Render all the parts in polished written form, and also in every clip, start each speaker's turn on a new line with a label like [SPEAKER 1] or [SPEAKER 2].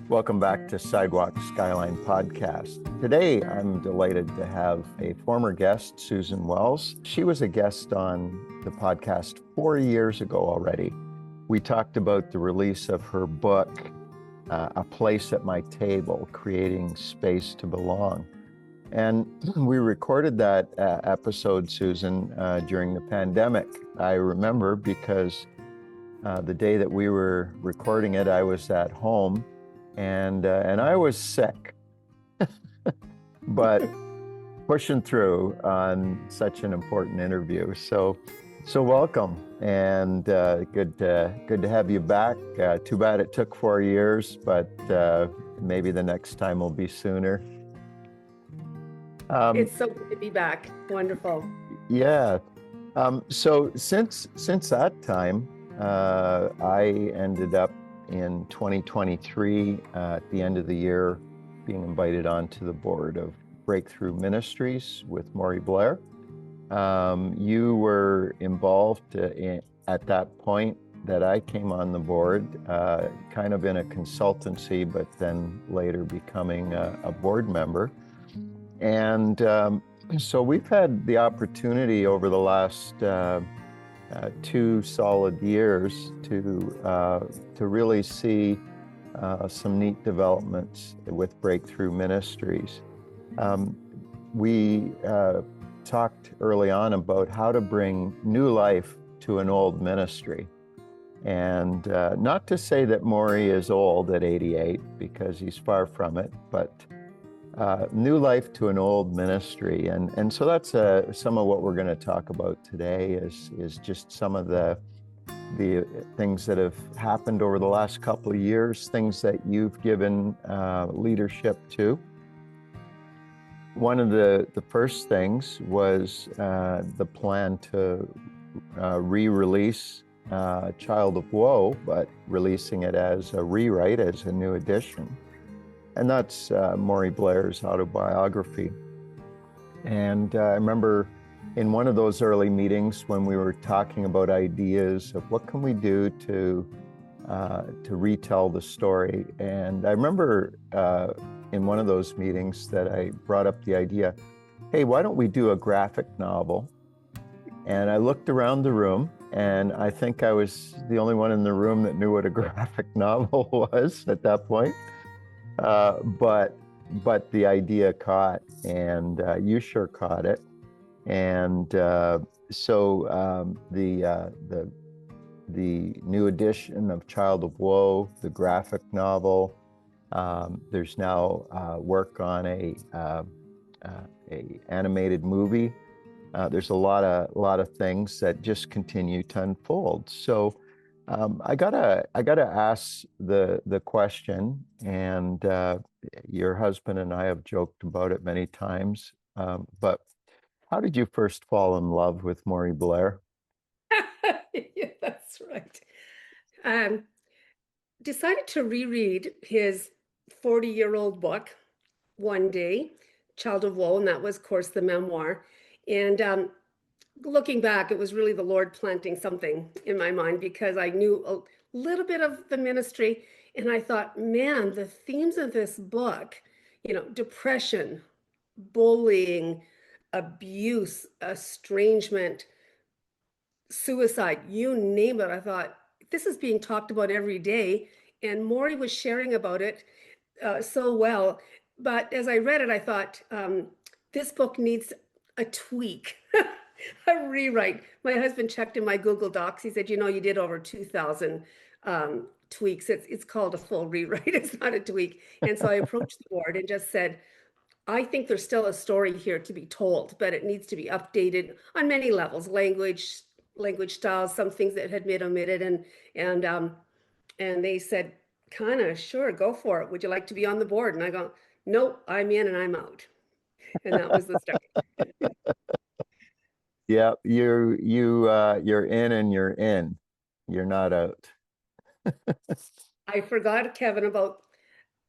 [SPEAKER 1] Welcome back to Sidewalk, Skyline podcast. Today, I'm delighted to have a former guest, Susan Wells. She was a guest on the podcast 4 years ago already. We talked about the release of her book, A Place at My Table, Creating Space to Belong. And we recorded that episode, Susan, during the pandemic. I remember because the day that we were recording it, I was at home and I was sick, but pushing through on such an important interview. So welcome, and good to have you back. Too bad it took 4 years, but maybe the next time will be sooner.
[SPEAKER 2] It's so good to be back. Wonderful.
[SPEAKER 1] Yeah. So since that time, I ended up in 2023 at the end of the year being invited onto the board of Breakthrough Ministries with Maury, Blair. You were involved at that point that I came on the board, kind of in a consultancy, but then later becoming a board member. And so we've had the opportunity over the last 2 solid years to really see some neat developments with Breakthrough Ministries. We talked early on about how to bring new life to an old ministry. And not to say that Maury is old at 88, because he's far from it, but new life to an old ministry. And so that's some of what we're going to talk about today is just some of the things that have happened over the last couple of years, things that you've given leadership to. One of the first things was the plan to re-release Child of Woe, but releasing it as a rewrite, as a new edition. And that's Maury Blair's autobiography. And I remember in one of those early meetings when we were talking about ideas of what can we do to retell the story. And I remember in one of those meetings that I brought up the idea, hey, why don't we do a graphic novel? And I looked around the room, and I think I was the only one in the room that knew what a graphic novel was at that point. But the idea caught, and you sure caught it. And so the new edition of Child of Woe, the graphic novel, there's now work on a animated movie. There's a lot of things that just continue to unfold. So I gotta ask the question, and your husband and I have joked about it many times. But how did you first fall in love with Maury Blair?
[SPEAKER 2] Yeah, that's right. Decided to reread his 40-year-old book one day, Child of Woe, and that was, of course, the memoir. And looking back, it was really the Lord planting something in my mind, because I knew a little bit of the ministry, and I thought, man, the themes of this book, depression, bullying, abuse, estrangement, suicide, you name it. I thought, this is being talked about every day, and Maury was sharing about it so well. But as I read it, I thought, this book needs a tweak. A rewrite. My husband checked in my Google Docs. He said, you did over 2,000 tweaks. It's called a full rewrite. It's not a tweak. And so I approached the board and just said, I think there's still a story here to be told, but it needs to be updated on many levels, language styles, some things that had been omitted. And they said, kind of, sure, go for it. Would you like to be on the board? And I go, nope, I'm in and I'm out. And that was the start.
[SPEAKER 1] Yeah, you're in and you're in. You're not out.
[SPEAKER 2] I forgot, Kevin, about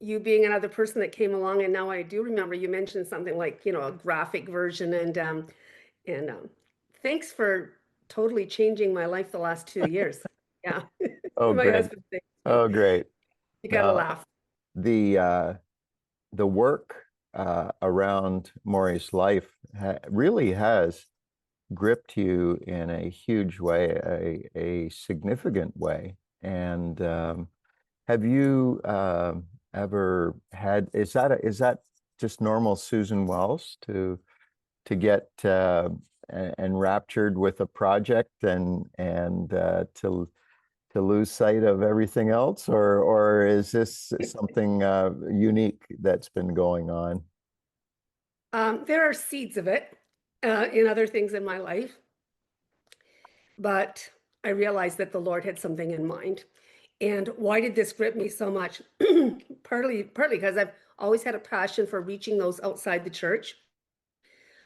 [SPEAKER 2] you being another person that came along, and now I do remember you mentioned something like, a graphic version, and thanks for totally changing my life the last 2 years. Yeah.
[SPEAKER 1] Oh,
[SPEAKER 2] My
[SPEAKER 1] great.
[SPEAKER 2] husband thinks,
[SPEAKER 1] Oh, great.
[SPEAKER 2] you gotta laugh.
[SPEAKER 1] the work around Maury's life really has gripped you in a huge way, a significant way. And have you ever had, is that just normal Susan Wells to get enraptured with a project and to lose sight of everything else, or is this something unique that's been going on?
[SPEAKER 2] There are seeds of it in other things in my life, but I realized that the Lord had something in mind. And why did this grip me so much? Partly because I've always had a passion for reaching those outside the church.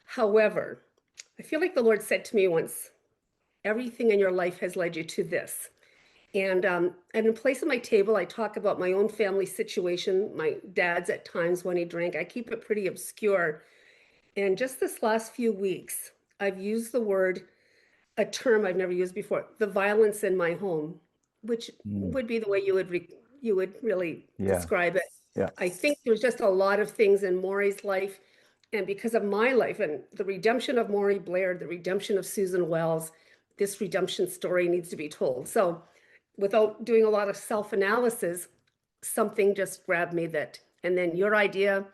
[SPEAKER 2] However, I feel like the Lord said to me once, everything in your life has led you to this. And in place of my table, I talk about my own family situation, my dad's at times when he drank. I keep it pretty obscure. And just this last few weeks, I've used the word, a term I've never used before, the violence in my home, which
[SPEAKER 1] Mm.
[SPEAKER 2] would be the way you would really
[SPEAKER 1] Yeah,
[SPEAKER 2] describe it.
[SPEAKER 1] yeah.
[SPEAKER 2] I think there's just a lot of things in Maury's life, and because of my life and the redemption of Maury Blair, the redemption of Susan Wells, this redemption story needs to be told. So, without doing a lot of self-analysis, something just grabbed me that, and then your idea,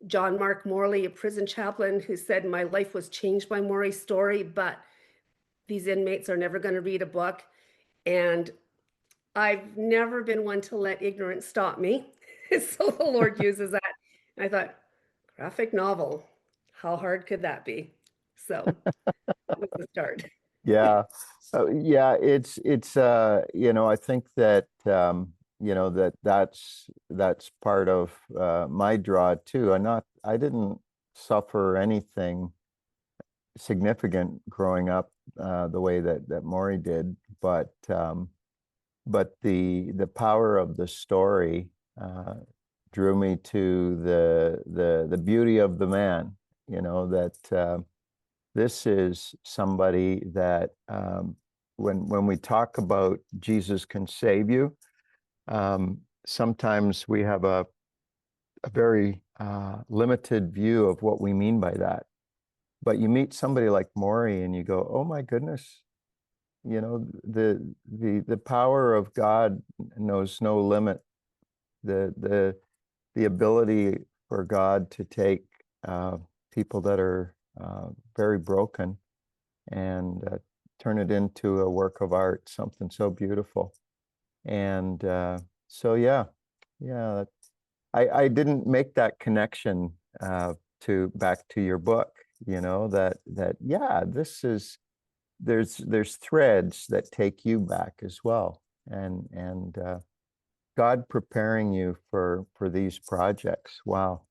[SPEAKER 2] John Mark Morley, a prison chaplain who said, my life was changed by Maury's story, but these inmates are never going to read a book. And I've never been one to let ignorance stop me. So the Lord uses that. And I thought, graphic novel, how hard could that be? So that was the start.
[SPEAKER 1] Yeah. Yeah, I think that that's part of my draw too. I didn't suffer anything significant growing up the way that Maury did, but the power of the story drew me to the beauty of the man, that this is somebody that when we talk about Jesus can save you, sometimes we have a very limited view of what we mean by that. But you meet somebody like Maury and you go, oh my goodness, the power of God knows no limit. The ability for God to take people that are very broken and turn it into a work of art, something so beautiful. And so, yeah, I didn't make that connection to back to your book. Yeah, there's threads that take you back as well, and God preparing you for these projects. Wow.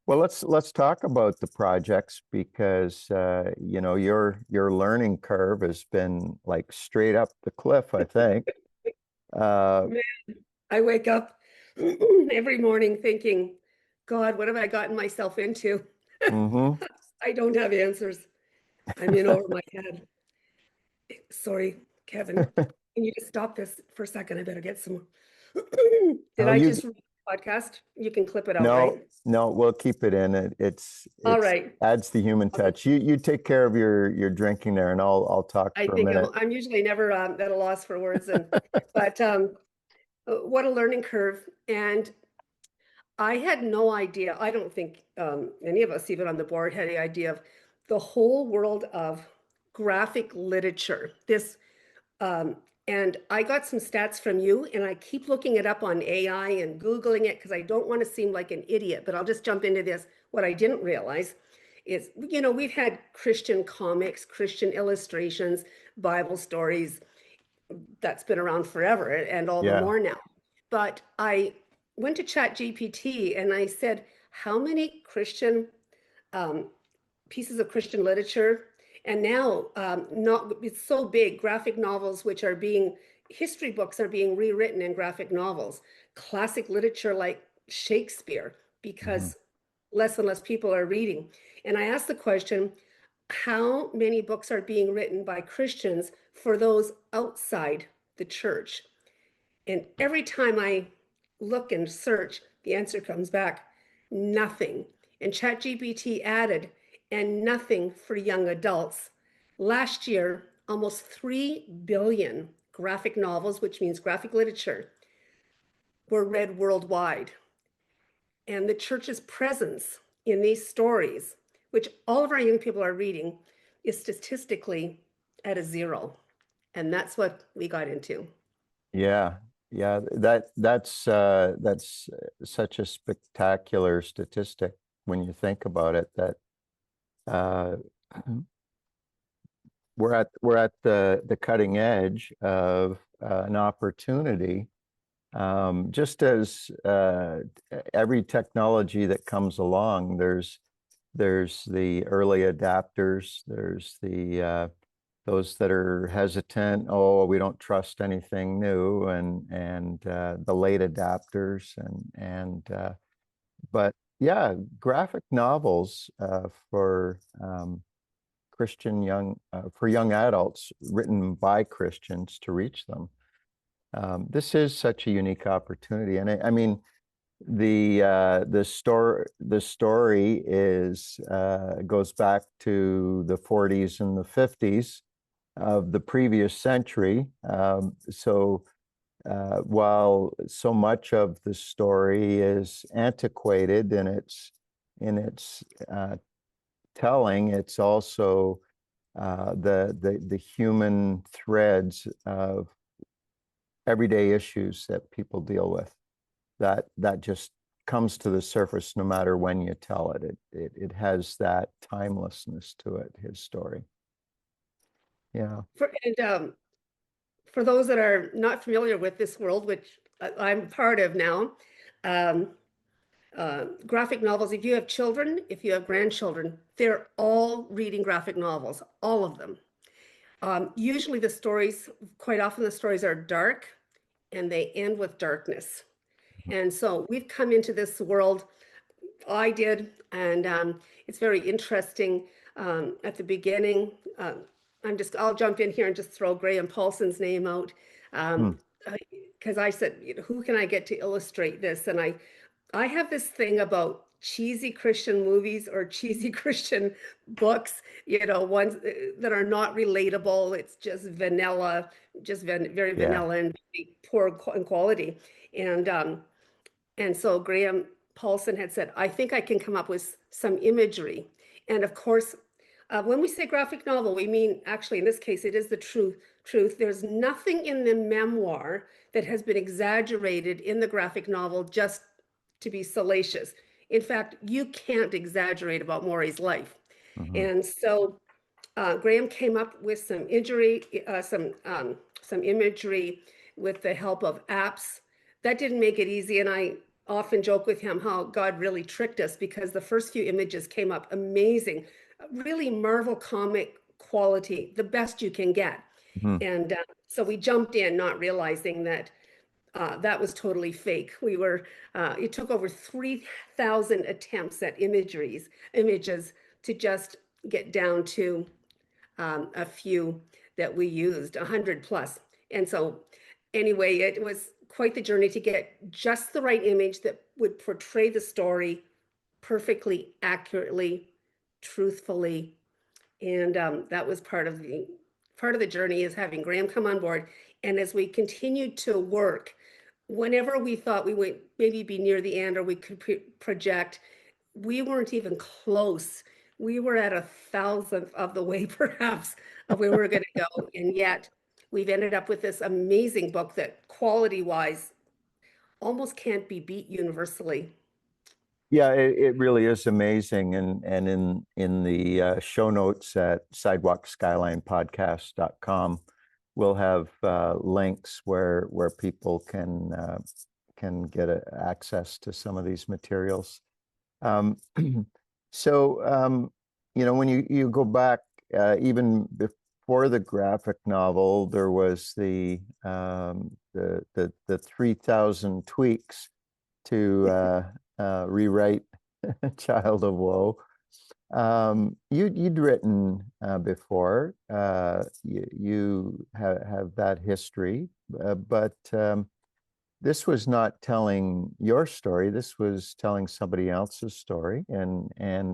[SPEAKER 1] Well, let's talk about the projects because your learning curve has been like straight up the cliff, I think. Uh,
[SPEAKER 2] Man, I wake up every morning thinking, God, what have I gotten myself into?
[SPEAKER 1] mhm.
[SPEAKER 2] I don't have answers. I'm in over my head. Sorry, Kevin. Can you just stop this for a second? I better get some. Did
[SPEAKER 1] Oh,
[SPEAKER 2] I
[SPEAKER 1] you
[SPEAKER 2] just read the podcast? You can clip it out,
[SPEAKER 1] no,
[SPEAKER 2] right?
[SPEAKER 1] no, we'll keep it in.
[SPEAKER 2] All
[SPEAKER 1] It's
[SPEAKER 2] right.
[SPEAKER 1] adds the human
[SPEAKER 2] Okay.
[SPEAKER 1] touch. You take care of your drinking there, and I'll talk
[SPEAKER 2] I
[SPEAKER 1] for a
[SPEAKER 2] think
[SPEAKER 1] minute.
[SPEAKER 2] I'm usually never at a loss for words, but what a learning curve. And I had no idea. I don't think any of us, even on the board, had the idea of the whole world of graphic literature. Um, and I got some stats from you, and I keep looking it up on AI and Googling it because I don't want to seem like an idiot, but I'll just jump into this. What I didn't realize is, we've had Christian comics, Christian illustrations, Bible stories, that's been around forever and all the
[SPEAKER 1] Yeah.
[SPEAKER 2] more now. But I went to Chat GPT and I said, how many Christian um, pieces of Christian literature? And now, not it's so big, graphic novels, which are being history books are being rewritten in graphic novels, classic literature like Shakespeare,
[SPEAKER 1] Mhm.
[SPEAKER 2] because less and less people are reading. And I asked the question, how many books are being written by Christians for those outside the church? And every time I look and search, The answer comes back, nothing. And ChatGPT added, and nothing for young adults. Last year, almost 3 billion graphic novels, which means graphic literature, were read worldwide. And the church's presence in these stories, which all of our young people are reading, is statistically at a zero. And that's what we got into.
[SPEAKER 1] Yeah, yeah, that's such a spectacular statistic when you think about it, that uh, we're at the cutting edge of an opportunity. Just as every technology that comes along, there's the early adapters, there's the those that are hesitant, oh, we don't trust anything new, and the late adapters, but yeah, graphic novels for for young adults, written by Christians to reach them. This is such a unique opportunity, and I mean, the story is goes back to the 40s and the 50s of the previous century. While so much of the story is antiquated in its telling, it's also the human threads of everyday issues that people deal with, that just comes to the surface no matter when you tell it. It has that timelessness to it, his story. Yeah.
[SPEAKER 2] For those that are not familiar with this world, which I'm part of now, um, graphic novels, if you have children, if you have grandchildren, they're all reading graphic novels, all of them. Usually the stories, quite often the stories are dark and they end with darkness. And so we've come into this world, I did, and it's very interesting. At the beginning, I'll jump in here and just throw Graham Paulson's name out.
[SPEAKER 1] Hmm.
[SPEAKER 2] Because I said, who can I get to illustrate this? And I have this thing about cheesy Christian movies or cheesy Christian books, ones that are not relatable. It's just vanilla, just very
[SPEAKER 1] Yeah.
[SPEAKER 2] vanilla and very poor in quality. And so Graham Paulson had said, I think I can come up with some imagery. And of course, when we say graphic novel, we mean, actually, in this case, it is the truth. There's nothing in the memoir that has been exaggerated in the graphic novel just to be salacious. In fact, you can't exaggerate about Maury's life.
[SPEAKER 1] Mhm.
[SPEAKER 2] And so Graham came up with some imagery with the help of apps. That didn't make it easy, and I often joke with him how God really tricked us, because the first few images came up amazing, really Marvel comic quality, the best you can get.
[SPEAKER 1] Mhm.
[SPEAKER 2] And so we jumped in, not realizing that that was totally fake. It took over 3,000 attempts at images to just get down to a few that we used, 100 plus. And so anyway, it was quite the journey to get just the right image that would portray the story perfectly, accurately, truthfully. And that was part of the journey, is having Graham come on board. And as we continued to work, whenever we thought we would maybe be near the end or we could project, we weren't even close. We were at 1,000th of the way, perhaps, of where we were going to go. And yet we've ended up with this amazing book that quality-wise almost can't be beat universally.
[SPEAKER 1] Yeah, it really is amazing. And in the show notes at Sidewalk Skyline podcast.com, we'll have links where people can get access to some of these materials. Um, so when you go back, even before the graphic novel, there was the 3,000 tweaks to rewrite Child of Woe. You'd written before. You have that history, but this was not telling your story. This was telling somebody else's story. And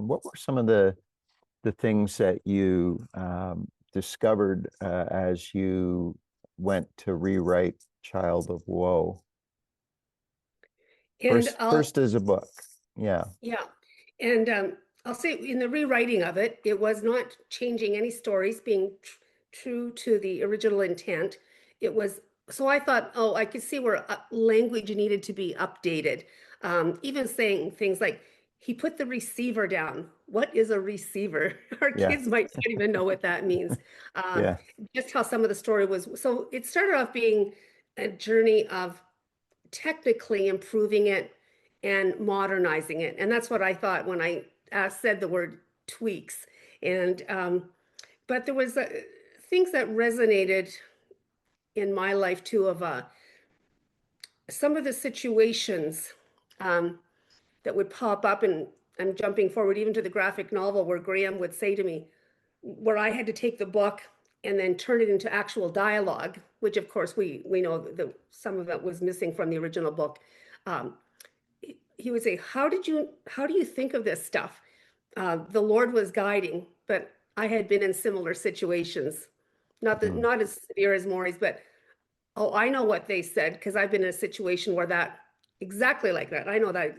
[SPEAKER 1] what were some of the things that you discovered as you went to rewrite Child of Woe?
[SPEAKER 2] And I'll,
[SPEAKER 1] First as a book. Yeah.
[SPEAKER 2] yeah. And I'll say in the rewriting of it, it was not changing any stories, being true to the original intent. It was, so I thought, oh, I could see where language needed to be updated. Even saying things like, he put the receiver down. What is a receiver? Our
[SPEAKER 1] Yeah.
[SPEAKER 2] kids might not even know what that means. Um,
[SPEAKER 1] Yeah.
[SPEAKER 2] just how some of the story was. So it started off being a journey of technically improving it and modernizing it. And that's what I thought when I said the word tweaks. And but there was things that resonated in my life too of some of the situations that would pop up, and I'm jumping forward even to the graphic novel where Graham would say to me, where I had to take the book and then turn it into actual dialogue, which of course we know that some of it was missing from the original book. Um, he would say, how do you think of this stuff? The Lord was guiding, but I had been in similar situations,
[SPEAKER 1] Mhm.
[SPEAKER 2] not as severe as Maury's, but oh, I know what they said because I've been in a situation where that exactly like that. I know that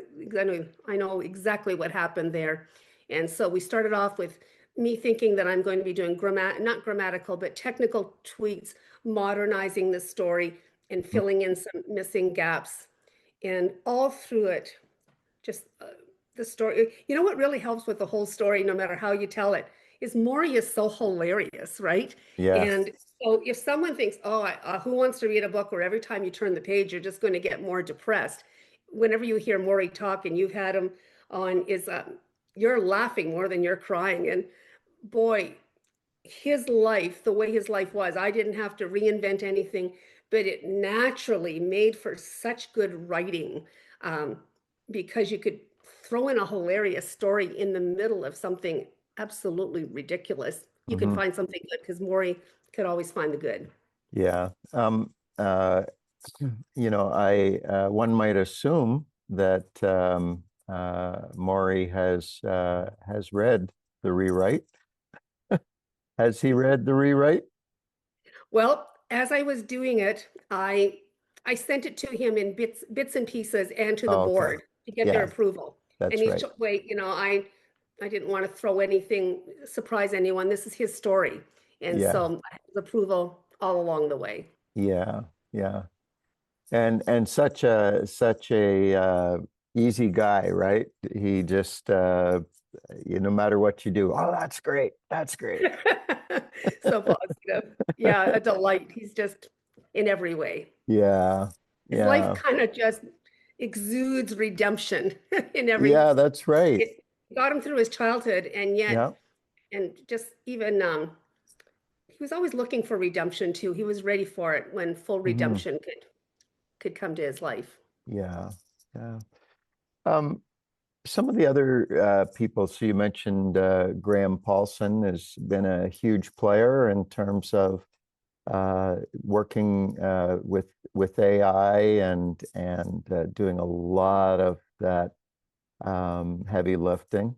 [SPEAKER 2] I know exactly what happened there. And so we started off with me thinking that I'm going to be doing not grammatical, but technical tweaks, modernizing the story and filling in some missing gaps. And all through it, just the story. You know what really helps with the whole story, no matter how you tell it, is Maury is so hilarious, right?
[SPEAKER 1] Yeah.
[SPEAKER 2] And so if someone thinks, oh, who wants to read a book where every time you turn the page, you're just going to get more depressed. Whenever you hear Maury talk and you've had him on, is you're laughing more than you're crying. And boy, his life, the way his life was, I didn't have to reinvent anything, but it naturally made for such good writing um, because you could throw in a hilarious story in the middle of something absolutely ridiculous. You could
[SPEAKER 1] Hmm.
[SPEAKER 2] find something good because Maury could always find the good.
[SPEAKER 1] Yeah. Uh, I one might assume that Maury has read the rewrite. Has he read the rewrite?
[SPEAKER 2] Well, as I was doing it, I sent it to him in bits and pieces and to the
[SPEAKER 1] Oh, okay.
[SPEAKER 2] board to get their
[SPEAKER 1] Yeah,
[SPEAKER 2] approval. And
[SPEAKER 1] that's
[SPEAKER 2] each
[SPEAKER 1] right.
[SPEAKER 2] way, I didn't want to throw anything, surprise anyone. This is his story. And
[SPEAKER 1] Yeah,
[SPEAKER 2] so I had his approval all along the way.
[SPEAKER 1] yeah, yeah. And such a easy guy, right? He just no matter what you do, oh, that's great. That's great.
[SPEAKER 2] So positive. Yeah, a delight. He's just in every way.
[SPEAKER 1] Yeah,
[SPEAKER 2] His life
[SPEAKER 1] yeah,
[SPEAKER 2] kind of just exudes redemption in every
[SPEAKER 1] yeah, that's right.
[SPEAKER 2] it got him through his childhood, and yet
[SPEAKER 1] Yeah.
[SPEAKER 2] and just even he was always looking for redemption too. He was ready for it when full
[SPEAKER 1] Hmm.
[SPEAKER 2] redemption could come to his life.
[SPEAKER 1] Yeah, yeah. Um, some of the other people, so you mentioned Graham Paulson has been a huge player in terms of working with AI and doing a lot of that heavy lifting.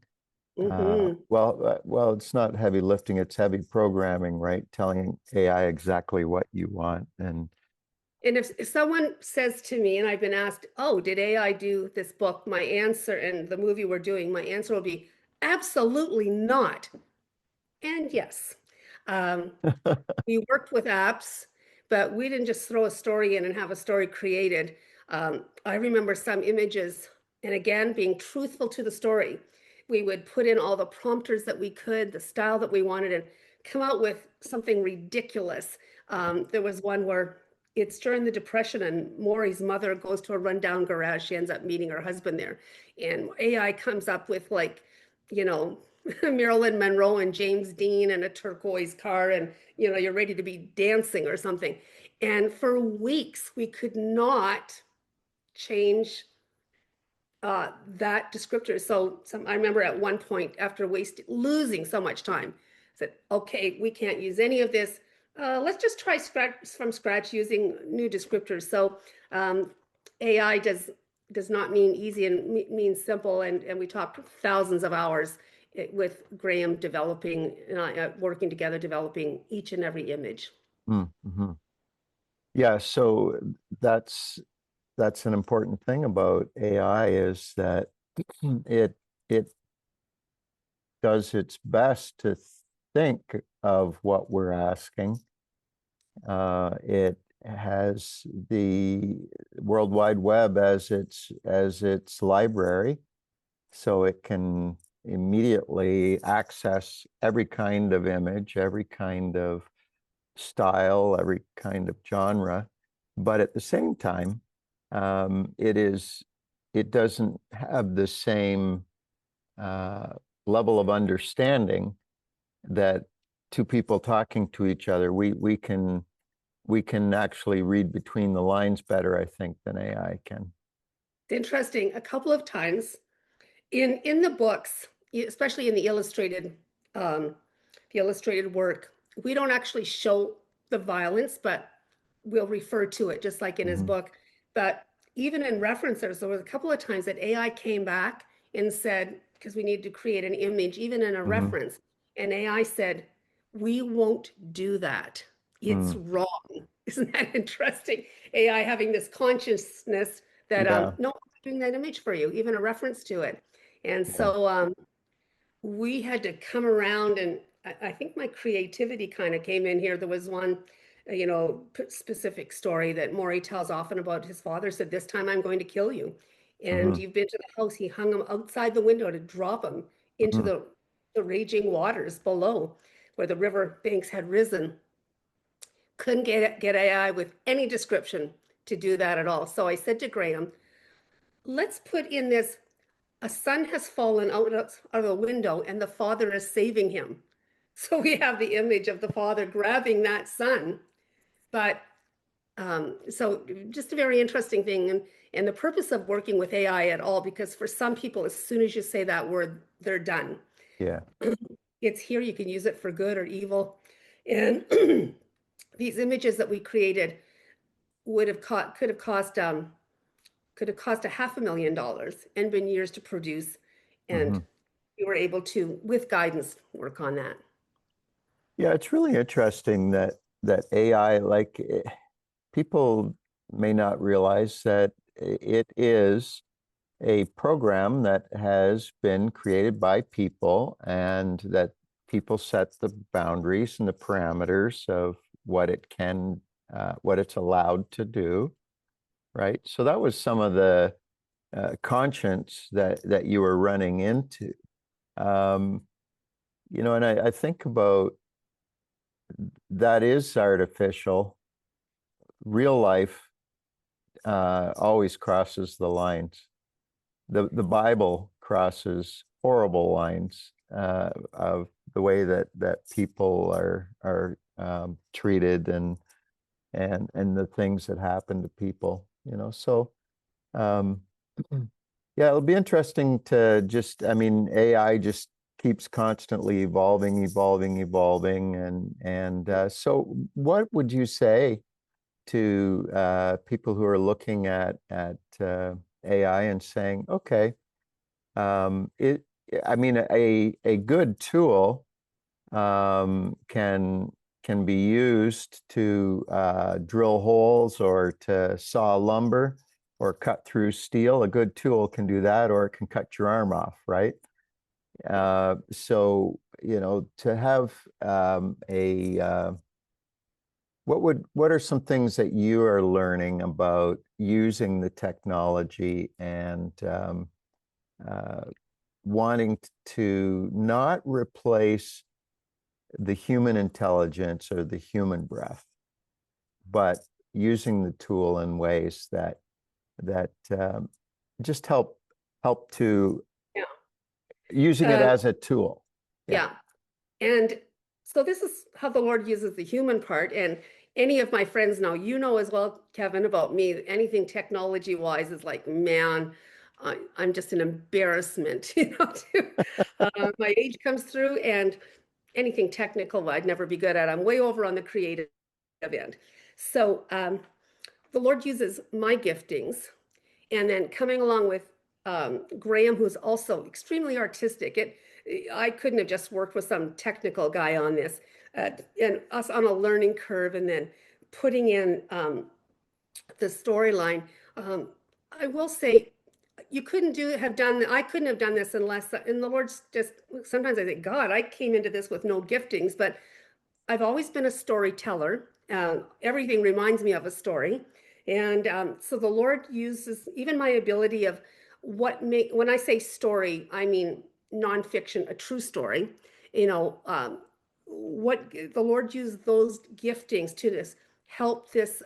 [SPEAKER 2] Hmm.
[SPEAKER 1] Well, it's not heavy lifting, it's heavy programming, right? Telling AI exactly what you want. And
[SPEAKER 2] And if someone says to me, and I've been asked, "Oh, did AI do this book?" My answer, and the movie we're doing, my answer will be absolutely not. And yes, um, we worked with apps, but we didn't just throw a story in and have a story created. I remember some images, and again, being truthful to the story, we would put in all the prompters that we could, the style that we wanted, and come out with something ridiculous. There was one where it's during the Depression, and Maury's mother goes to a rundown garage. She ends up meeting her husband there, and AI comes up with like, you know, Marilyn Monroe and James Dean and a turquoise car, and you're ready to be dancing or something. And for weeks, we could not change that descriptor. So I remember at one point, after losing so much time, said, okay, we can't use any of this. Let's just try from scratch using new descriptors. So AI does not mean easy and means simple. And we talked thousands of hours with Graham developing and I working together, developing each and every image.
[SPEAKER 1] Mm-hmm. Yeah, so that's that's an important thing about AI is that it it does its best to think of what we're asking. It has the World Wide Web as its library, so it can immediately access every kind of image, every kind of style, every kind of genre. But at the same time, it doesn't have the same uh, level of understanding that two people talking to each other, we can actually read between the lines better, I think, than AI can.
[SPEAKER 2] It's interesting. A couple of times in the books, especially in um, the illustrated work, we don't actually show the violence, but we'll refer to it just like in his
[SPEAKER 1] Mm-hmm.
[SPEAKER 2] book. But even in references, there was a couple of times that AI came back and said, because we need to create an image, even in a
[SPEAKER 1] Mm-hmm.
[SPEAKER 2] reference, and AI said, we won't do that. It's
[SPEAKER 1] Mm.
[SPEAKER 2] wrong. Isn't that interesting? AI having this consciousness that
[SPEAKER 1] Yeah,
[SPEAKER 2] no, I'm doing that image for you, even a reference to it. And
[SPEAKER 1] yeah.
[SPEAKER 2] so we had to come around, and I think my creativity kind of came in here. There was one, specific story that Maury tells often about his father said, "This time I'm going to kill you." And
[SPEAKER 1] Mm-hmm.
[SPEAKER 2] you've been to the house, he hung him outside the window to drop him into
[SPEAKER 1] Mm-hmm.
[SPEAKER 2] the raging waters below where the river banks had risen. Couldn't get AI with any description to do that at all. So I said to Graham, let's put in this a son has fallen out of the window and the father is saving him. So we have the image of the father grabbing that son. But so just a very interesting thing. And the purpose of working with AI at all, because for some people, as soon as you say that word, they're done.
[SPEAKER 1] Yeah.
[SPEAKER 2] It's here, you can use it for good or evil. And these images that we created would have could have cost $500,000 and been years to produce.
[SPEAKER 1] Mm-hmm.
[SPEAKER 2] And we were able to, with guidance, work on that.
[SPEAKER 1] Yeah, it's really interesting that AI, people may not realize that it is a program that has been created by people and that people set the boundaries and the parameters of what it can, what it's allowed to do, right? So that was some of the conscience that you were running into. Um, and I think about that is artificial. Real life always crosses the lines. The Bible crosses horrible lines of the way that people are treated and the things that happen to people. So um, yeah, it'll be interesting to just. I mean, AI just keeps constantly evolving, evolving, evolving, and so what would you say to people who are looking at AI and saying, okay, it, I mean, a good tool can be used to drill holes or to saw lumber or cut through steel. A good tool can do that, or it can cut your arm off, right? So, to have what are some things that you are learning about using the technology and uh, wanting to not replace the human intelligence or the human breath, but using the tool in ways that just help to
[SPEAKER 2] Yeah.
[SPEAKER 1] using it
[SPEAKER 2] Um,
[SPEAKER 1] as a tool. Yeah.
[SPEAKER 2] yeah. And so this is how the Lord uses the human part. And any of my friends know, you know as well, Kevin, about me, anything technology wise is like, man, I'm just an embarrassment, my age comes through and anything technical, I'd never be good at. I'm way over on the creative end. So the Lord uses my giftings And then coming along with Graham, who's also extremely artistic. I couldn't have just worked with some technical guy on this, and us on a learning curve, and then putting in the storyline. Um, I will say, you couldn't have done. I couldn't have done this unless, and the Lord's just. Sometimes I think, God, I came into this with no giftings, but I've always been a storyteller. Everything reminds me of a story. And so the Lord uses even my ability of when I say story, I mean nonfiction, a true story. You know, what the Lord used those giftings to help this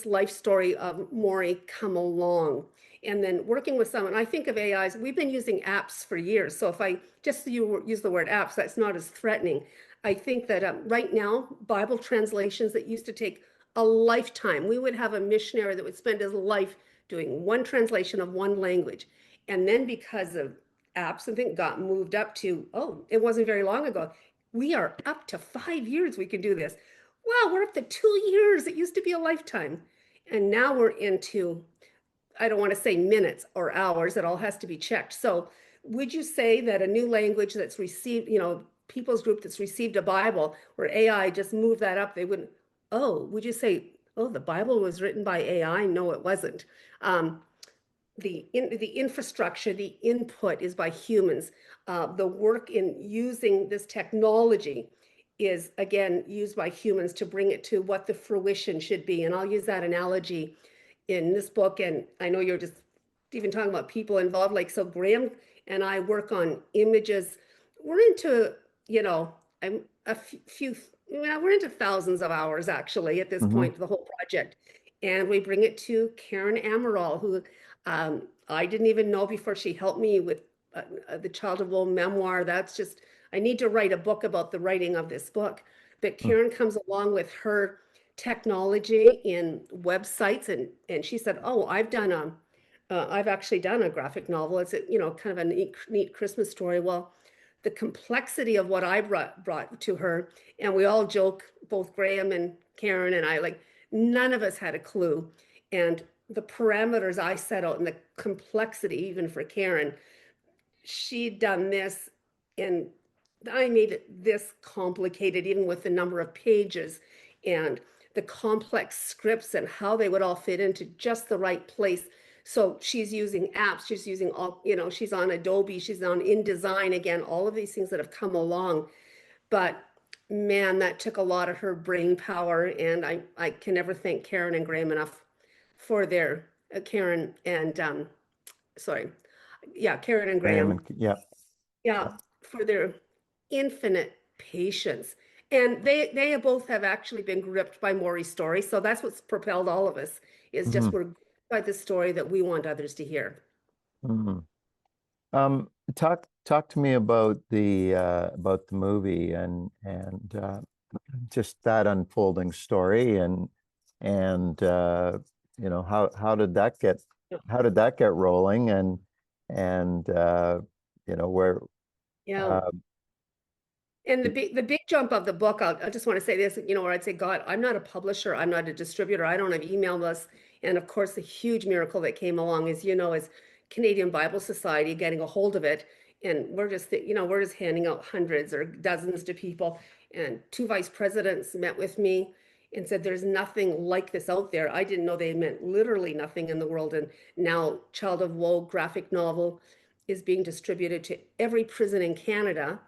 [SPEAKER 2] life story of Maury come along. And then working with someone, I think of AIs, we've been using apps for years. So if I just use the word apps, that's not as threatening. I think that right now, Bible translations that used to take a lifetime, we would have a missionary that would spend his life doing one translation of one language. And then because of apps and things got moved up to, oh, it wasn't very long ago. We are up to 5 years we can do this. Wow, we're up to 2 years. It used to be a lifetime. And now we're into, I don't want to say minutes or hours, it all has to be checked. So would you say that a new language that's received, people's group that's received a Bible where AI just moved that up, they wouldn't, oh, would you say, oh, the Bible was written by AI? No, it wasn't. The infrastructure, the input is by humans. The work in using this technology is again used by humans to bring it to what the fruition should be. And I'll use that analogy in this book. And I know you're just even talking about people involved. Like, so Graham and I work on images. We're into, I'm a few, we're into thousands of hours actually at this
[SPEAKER 1] Mm-hmm.
[SPEAKER 2] point, the whole project. And we bring it to Karen Amaral, who I didn't even know before she helped me with the Child of Woe memoir. That's just, I need to write a book about the writing of this book. But Karen comes along with her technology in websites, and she said, "Oh, I've actually done a graphic novel. It's kind of a neat Christmas story." Well, the complexity of what I brought to her, and we all joke, both Graham and Karen and I, like none of us had a clue, and the parameters I set out and the complexity, even for Karen, she'd done this, and I made it this complicated, even with the number of pages and the complex scripts and how they would all fit into just the right place. So she's using apps, she's using all, she's on Adobe, she's on InDesign, again, all of these things that have come along. But man, that took a lot of her brain power. And I can never thank Karen and Graham enough for their, Karen and, sorry, yeah, Karen and
[SPEAKER 1] Graham
[SPEAKER 2] Graham,
[SPEAKER 1] yeah.
[SPEAKER 2] yeah, for their infinite patience. And they both have actually been gripped by Maury's story. So that's what's propelled all of us, is
[SPEAKER 1] Mm-hmm.
[SPEAKER 2] just we're gripped by the story that we want others to hear.
[SPEAKER 1] Mm-hmm. Talk to me about the movie and just that unfolding story and how did that get rolling and where
[SPEAKER 2] Yeah.
[SPEAKER 1] uh,
[SPEAKER 2] And the big jump of the book, I just want to say this, where I'd say, God, I'm not a publisher, I'm not a distributor, I don't have email lists. And of course, the huge miracle that came along is Canadian Bible Society getting a hold of it. And we're just handing out hundreds or dozens to people. And two vice presidents met with me and said, there's nothing like this out there. I didn't know they meant literally nothing in the world. And now Child of Woe graphic novel is being distributed to every prison in Canada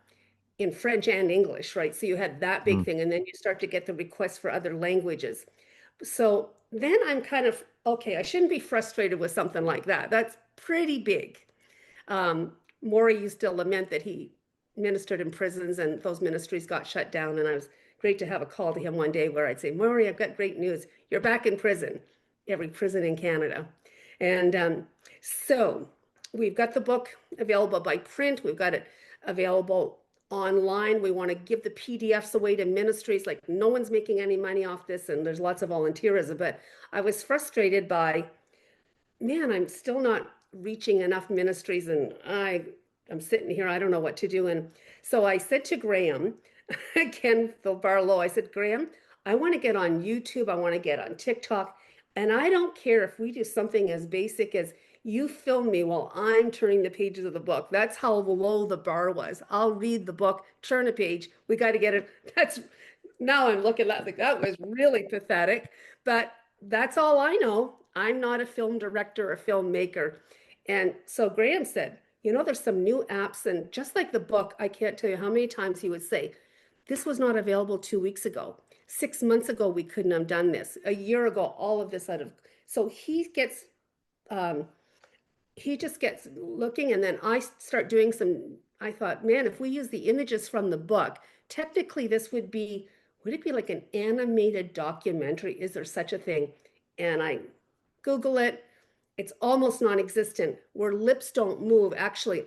[SPEAKER 2] in French and English, right? So you had that big
[SPEAKER 1] mm,
[SPEAKER 2] thing, and then you start to get the requests for other languages. So then I'm kind of, okay, I shouldn't be frustrated with something like that. That's pretty big. Maury used to lament that he ministered in prisons and those ministries got shut down. And I was great to have a call to him one day where I'd say, Maury, I've got great news. You're back in prison, every prison in Canada. And so we've got the book available by print. We've got it available online. We want to give the PDFs away to ministries. Like, no one's making any money off this, and there's lots of volunteerism. But I was frustrated by, man, I'm still not reaching enough ministries, and I'm sitting here, I don't know what to do. And so I said to Graham, again, Phil Barlow, I said, Graham, I want to get on YouTube. I want to get on TikTok. And I don't care if we do something as basic as you film me while I'm turning the pages of the book. That's how low the bar was. I'll read the book, turn a page. We got to get it. That's now I'm looking at like that was really pathetic, but that's all I know. I'm not a film director or filmmaker. And so Graham said, there's some new apps, and just like the book, I can't tell you how many times he would say, this was not available 2 weeks ago. 6 months ago, we couldn't have done this. A year ago, all of this out of. So um, he just gets looking, and then I start doing some. I thought, man, if we use the images from the book, technically this would it be like an animated documentary? Is there such a thing? And I Google it. It's almost non-existent. Where lips don't move. Actually,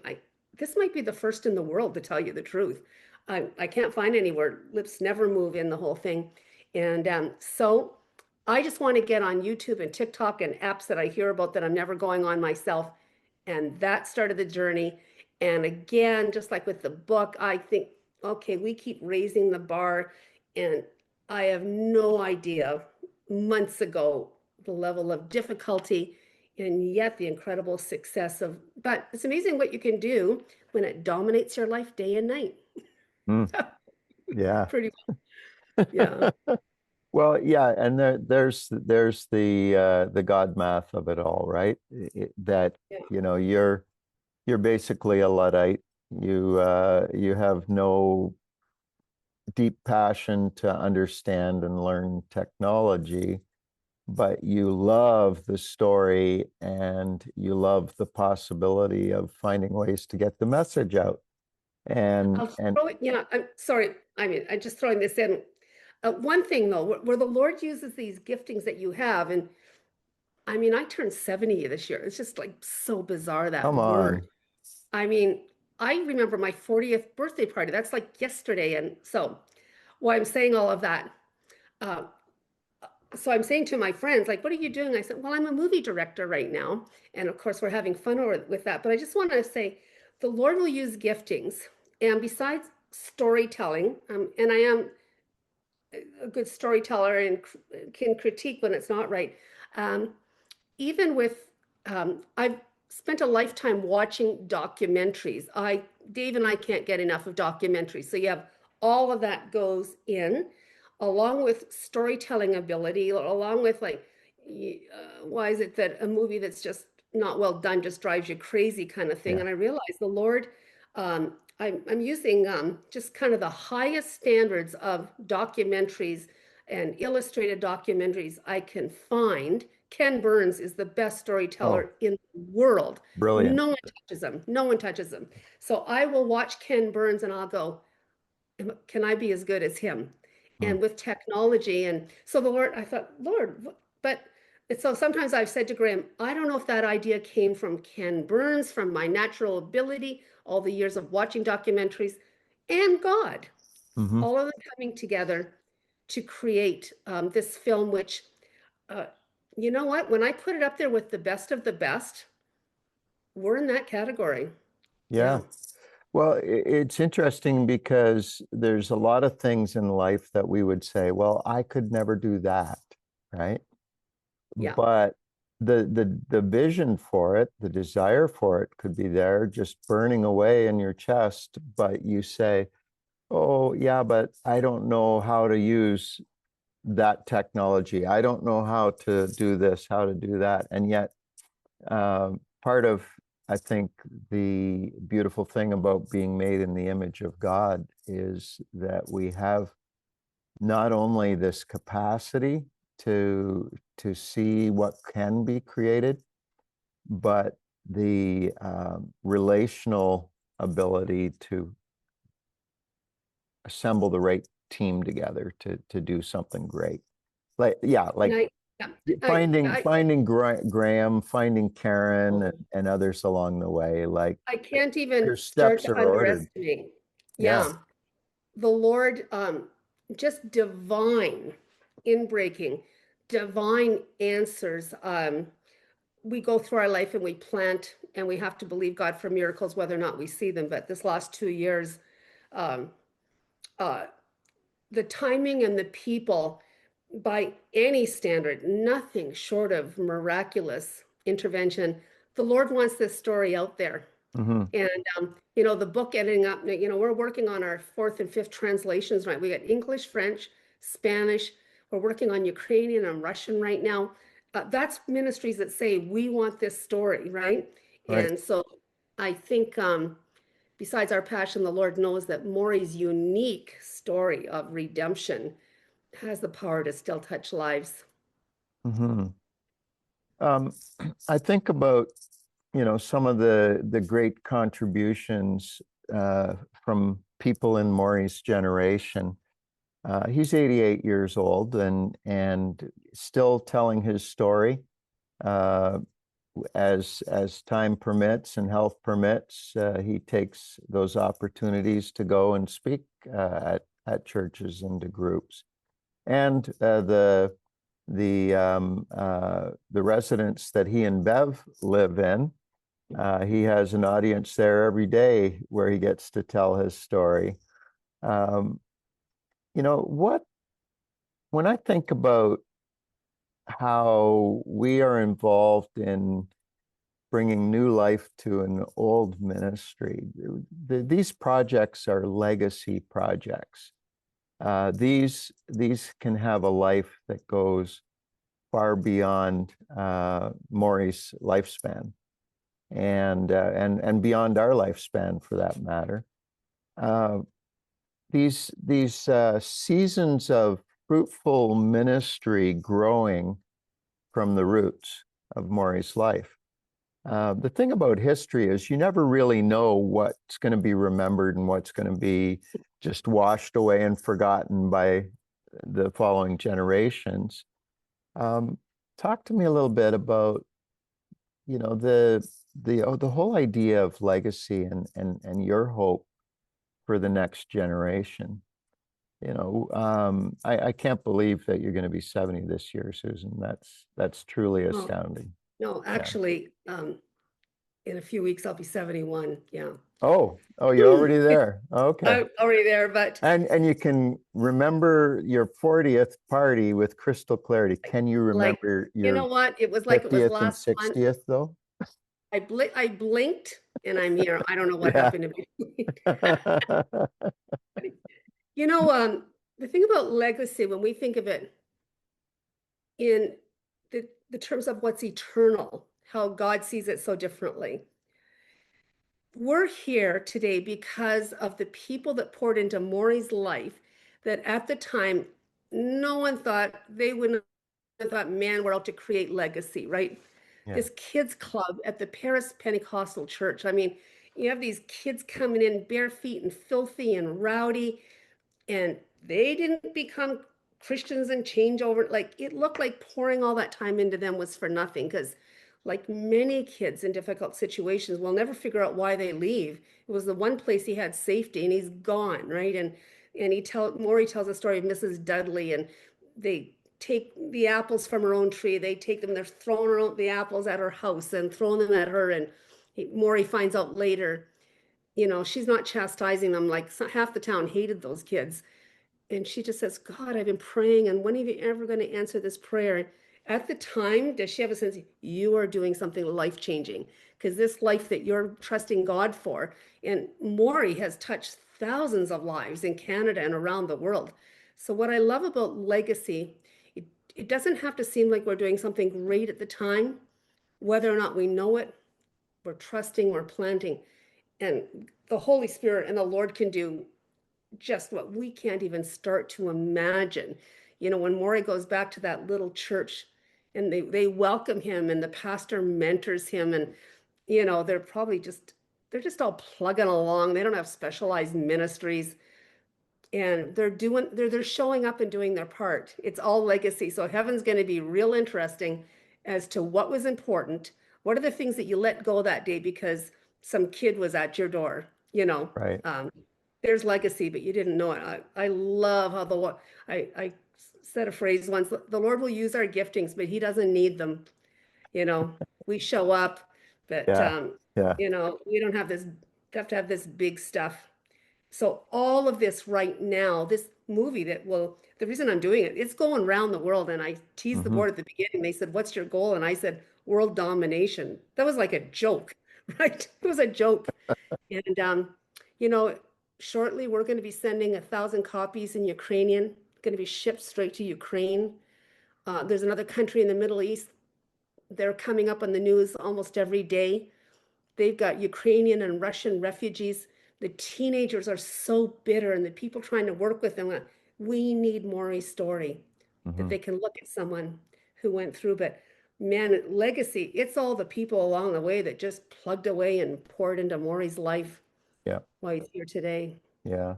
[SPEAKER 2] this might be the first in the world, to tell you the truth. I can't find anywhere lips never move in the whole thing. And so I just want to get on YouTube and TikTok and apps that I hear about that I'm never going on myself. And that started the journey. And again, just like with the book, I think, okay, we keep raising the bar. And I have no idea months ago the level of difficulty and yet the incredible success of, but it's amazing what you can do when it dominates your life day and night.
[SPEAKER 1] Mm, yeah.
[SPEAKER 2] Pretty, yeah.
[SPEAKER 1] Well, yeah, and there's the God math of it all, right? That
[SPEAKER 2] Yeah.
[SPEAKER 1] you're basically a Luddite. You have no deep passion to understand and learn technology, but you love the story and you love the possibility of finding ways to get the message out. And
[SPEAKER 2] I'll throw it, yeah, I'm sorry. I mean, I'm just throwing this in. One thing though, where the Lord uses these giftings that you have, and I mean, I turned 70 this year. It's just like so bizarre that
[SPEAKER 1] come
[SPEAKER 2] word.
[SPEAKER 1] on.
[SPEAKER 2] I mean, I remember my 40th birthday party. That's like yesterday. And so, why I'm saying all of that, uh, so I'm saying to my friends, like, what are you doing? I said, well, I'm a movie director right now. And of course, we're having fun with that. But I just want to say the Lord will use giftings. And besides storytelling, and I am a good storyteller and can critique when it's not right. Um, Even with, I've spent a lifetime watching documentaries. Dave and I can't get enough of documentaries. So you have all of that goes in, along with storytelling ability, along with like, why is it that a movie that's just not well done just drives you crazy kind of thing?
[SPEAKER 1] Yeah.
[SPEAKER 2] And I realized the Lord, I'm using just kind of the highest standards of documentaries and illustrated documentaries I can find. Ken Burns is the best
[SPEAKER 1] Oh,
[SPEAKER 2] storyteller in the world.
[SPEAKER 1] brilliant.
[SPEAKER 2] No one touches him. No one touches him. So I will watch Ken Burns and I'll go, can I be as good as him?
[SPEAKER 1] Mm,
[SPEAKER 2] And with technology, and so the Lord, I thought, Lord, but so sometimes I've said to Graham, I don't know if that idea came from Ken Burns, from my natural ability, all the years of watching documentaries, and God,
[SPEAKER 1] hmm.
[SPEAKER 2] all of them coming together to create this film, which, uh, you know what, when I put it up there with the best of the best, we're in that category.
[SPEAKER 1] Yeah.
[SPEAKER 2] Yeah,
[SPEAKER 1] Well, it's interesting because there's a lot of things in life that we would say, well, I could never do that, right?
[SPEAKER 2] yeah.
[SPEAKER 1] But the vision for it, the desire for it could be there, just burning away in your chest. But you say, oh, yeah, but I don't know how to use that technology. I don't know how to do this, how to do that. And yet, part of, I think, the beautiful thing about being made in the image of God is that we have not only this capacity to see what can be created, but the relational ability to assemble the right team together to do something great. Like, yeah,
[SPEAKER 2] And
[SPEAKER 1] like
[SPEAKER 2] yeah,
[SPEAKER 1] finding Graham, finding Karen,
[SPEAKER 2] oh,
[SPEAKER 1] and others along the way. Like
[SPEAKER 2] I can't
[SPEAKER 1] your
[SPEAKER 2] even start
[SPEAKER 1] steps
[SPEAKER 2] to
[SPEAKER 1] are ordered.
[SPEAKER 2] underestimate.
[SPEAKER 1] Yeah.
[SPEAKER 2] Yeah, the Lord, just divine in breaking, divine answers. We go through our life and we plant, and we have to believe God for miracles, whether or not we see them. But this last 2 years, um, uh, the timing and the people. by any standard, nothing short of miraculous intervention. The Lord wants this story out there.
[SPEAKER 1] Hmm.
[SPEAKER 2] And, the book ending up, we're working on our fourth and fifth translations, right? We got English, French, Spanish. We're working on Ukrainian and Russian right now. That's ministries that say, we want this story, right?
[SPEAKER 1] Right.
[SPEAKER 2] And so I think, besides our passion, the Lord knows that Maury's unique story of redemption has the power to still touch lives.
[SPEAKER 1] Hmm. Um, I think about, some of the great contributions from people in Maury's generation. He's 88 years old and still telling his story uh, as time permits and health permits. He takes those opportunities to go and speak at churches and to groups. And the residence that he and Bev live in, he has an audience there every day where he gets to tell his story. Um, what when I think about how we are involved in bringing new life to an old ministry, these projects are legacy projects. These can have a life that goes far beyond Maury's lifespan and beyond our lifespan for that matter. Uh, these seasons of fruitful ministry growing from the roots of Maury's life. The thing about history is you never really know what's going to be remembered and what's going to be just washed away and forgotten by the following generations. Um, Talk to me a little bit about, the whole idea of legacy and your hope for the next generation. I can't believe that you're going to be 70 this year, Susan. That's truly
[SPEAKER 2] Oh,
[SPEAKER 1] astounding.
[SPEAKER 2] no,
[SPEAKER 1] Yeah.
[SPEAKER 2] actually, in a few weeks, I'll be 71. Yeah.
[SPEAKER 1] Oh, you're already there. Okay.
[SPEAKER 2] I'm already there, but
[SPEAKER 1] And you can remember your 40th party with crystal clarity. Can you
[SPEAKER 2] like,
[SPEAKER 1] remember
[SPEAKER 2] you know
[SPEAKER 1] your
[SPEAKER 2] what? It was like it was
[SPEAKER 1] 50th and
[SPEAKER 2] last month.
[SPEAKER 1] 60th though?
[SPEAKER 2] I blinked and I'm here. I don't know what
[SPEAKER 1] Yeah.
[SPEAKER 2] happened in between. You know, the thing about legacy, when we think of it in the terms of what's eternal, how God sees it so differently. We're here today because of the people that poured into Maury's life that at the time, no one thought they wouldn't have thought, man, we're out to create legacy, right?
[SPEAKER 1] Yeah.
[SPEAKER 2] This kids club at the Paris Pentecostal Church. I mean, you have these kids coming in bare feet and filthy and rowdy, and they didn't become Christians and change over. Like it looked like pouring all that time into them was for nothing because like many kids in difficult situations will never figure out why they leave. It was the one place he had safety and he's gone, right? And Maury tells a story of Mrs. Dudley, and they take the apples from her own tree. They take them, they're throwing the apples at her house and throwing them at her. And Maury finds out later, she's not chastising them. Like half the town hated those kids. And she just says, God, I've been praying, and when are you ever going to answer this prayer? At the time, does she have a sense you are doing something life changing? Because this life that you're trusting God for, and Maury has touched thousands of lives in Canada and around the world. So, what I love about legacy, it doesn't have to seem like we're doing something great at the time, whether or not we know it, we're trusting, we're planting. And the Holy Spirit and the Lord can do just what we can't even start to imagine. When Maury goes back to that little church and they welcome him and the pastor mentors him, and they're just all plugging along. They don't have specialized ministries, and they're showing up and doing their part. It's all legacy. So heaven's going to be real interesting as to what was important. What are the things that you let go that day because some kid was at your door?
[SPEAKER 1] Right.
[SPEAKER 2] Um, there's legacy, but you didn't know it. I love how I said a phrase once, the Lord will use our giftings, but he doesn't need them. You know, we show up, but
[SPEAKER 1] Yeah. Yeah.
[SPEAKER 2] we don't have have to have this big stuff. So all of this right now, this movie that will, the reason I'm doing it, it's going around the world. And I teased the
[SPEAKER 1] Hmm.
[SPEAKER 2] board at the beginning. They said, "What's your goal?" And I said, "World domination." That was like a joke, right? It was a joke. And you know, shortly we're going to be sending 1,000 copies in Ukrainian, going to be shipped straight to Ukraine. There's another country in the Middle East. They're coming up on the news almost every day. They've got Ukrainian and Russian refugees. The teenagers are so bitter, and the people trying to work with them, we need Maury's story, that
[SPEAKER 1] Hmm.
[SPEAKER 2] they can look at someone who went through. But man, legacy, it's all the people along the way that just plugged away and poured into Maury's life
[SPEAKER 1] Yeah,
[SPEAKER 2] while he's here today.
[SPEAKER 1] yeah.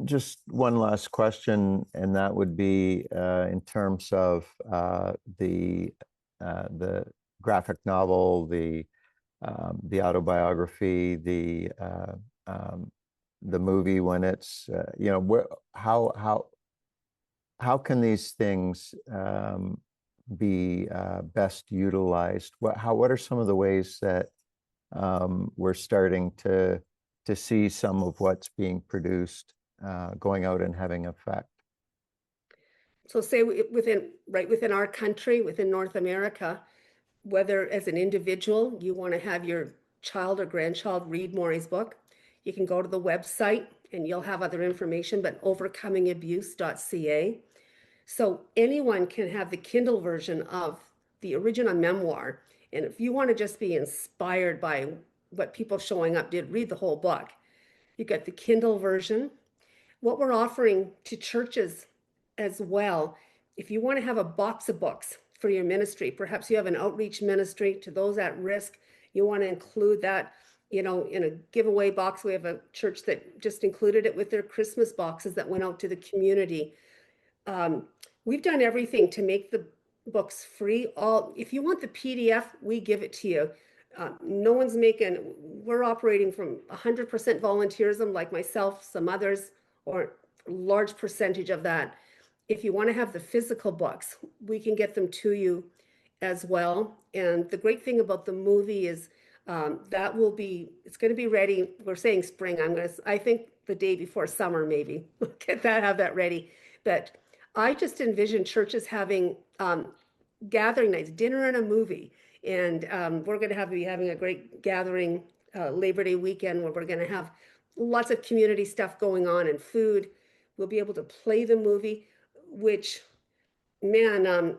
[SPEAKER 1] Just one last question, and that would be in terms of the graphic novel, the autobiography, um, the movie. When it's how can these things be best utilized? What are some of the ways that we're starting to see some of what's being produced going out and having effect?
[SPEAKER 2] So say within, right within our country, within North America, whether as an individual you want to have your child or grandchild read Maury's book, you can go to the website and you'll have other information, but overcomingabuse.ca. So anyone can have the Kindle version of the original memoir. And if you want to just be inspired by what people showing up did, read the whole book. You get the Kindle version. What we're offering to churches as well, if you want to have a box of books for your ministry, perhaps you have an outreach ministry to those at risk, you want to include that, in a giveaway box. We have a church that just included it with their Christmas boxes that went out to the community. um, we've done everything to make the books free. All, if you want the PDF, we give it to you. No one's making, we're operating from 100% volunteerism, like myself, some others, or a large percentage of that. If you want to have the physical books, we can get them to you as well. And the great thing about the movie is that will be, it's going to be ready. We're saying spring. I think the day before summer, maybe. Get that, have that ready. But I just envision churches having gathering nights, dinner and a movie. And we're going to be having a great gathering Labor Day weekend where we're going to have lots of community stuff going on and food. We'll be able to play the movie, which, man,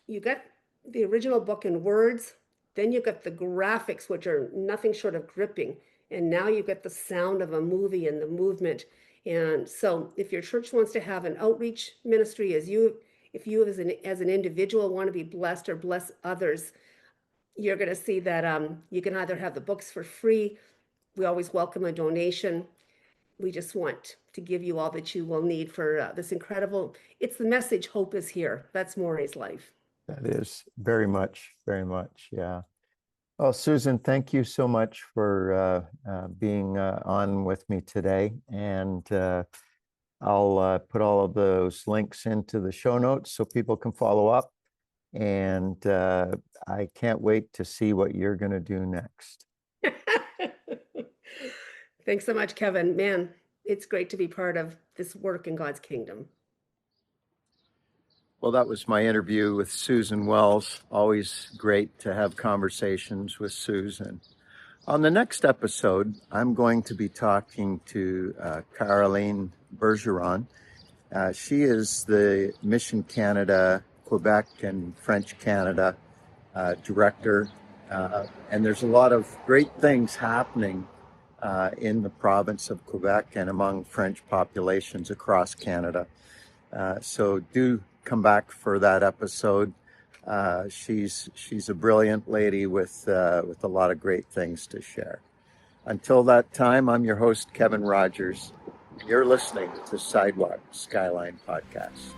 [SPEAKER 2] you got the original book in words, then you got the graphics, which are nothing short of gripping. And now you get the sound of a movie and the movement. And so if your church wants to have an outreach ministry, if you as an individual want to be blessed or bless others, you're going to see that you can either have the books for free. We always welcome a donation. We just want to give you all that you will need for this incredible, it's the message, hope is here. That's Maury's life.
[SPEAKER 1] That is very much, yeah. Oh, Susan, thank you so much for being on with me today. And I'll put all of those links into the show notes so people can follow up. And I can't wait to see what you're going to do next.
[SPEAKER 2] Thanks so much, Kevin. Man, it's great to be part of this work in God's kingdom.
[SPEAKER 1] Well, that was my interview with Susan Wells. Always great to have conversations with Susan. On the next episode, I'm going to be talking to Caroline Bergeron. She is the Mission Canada, Quebec, and French Canada director. And there's a lot of great things happening in the province of Quebec and among French populations across Canada. So do come back for that episode. She's a brilliant lady with a lot of great things to share. Until that time, I'm your host, Kevin Rogers. You're listening to Sidewalk Skyline Podcast.